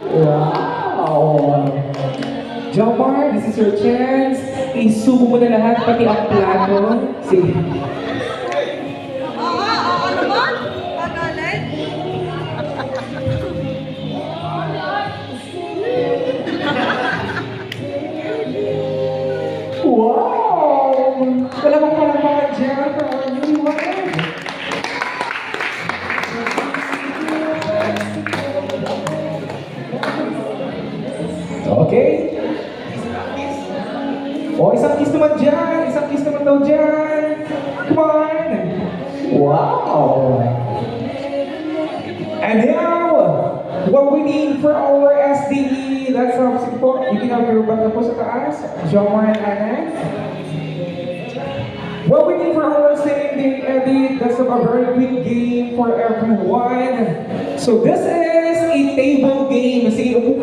Wow! Jomar, this is your chance. Isubo mo na lahat, pati ang plato. Sige. Ano ba? Pagalit? Wow! Talagang palamakan dyan for our newlywed. Okay. Oh, isang kiss naman dyan. Isang kiss naman daw dyan. Come on. Wow. And now, what we need for our SDE, let's have support. You can have your back po sa taas. Jomar and Anan. What we need for our same day edit, that's a very quick game for everyone. So this is a table game. Sige, upo kayo.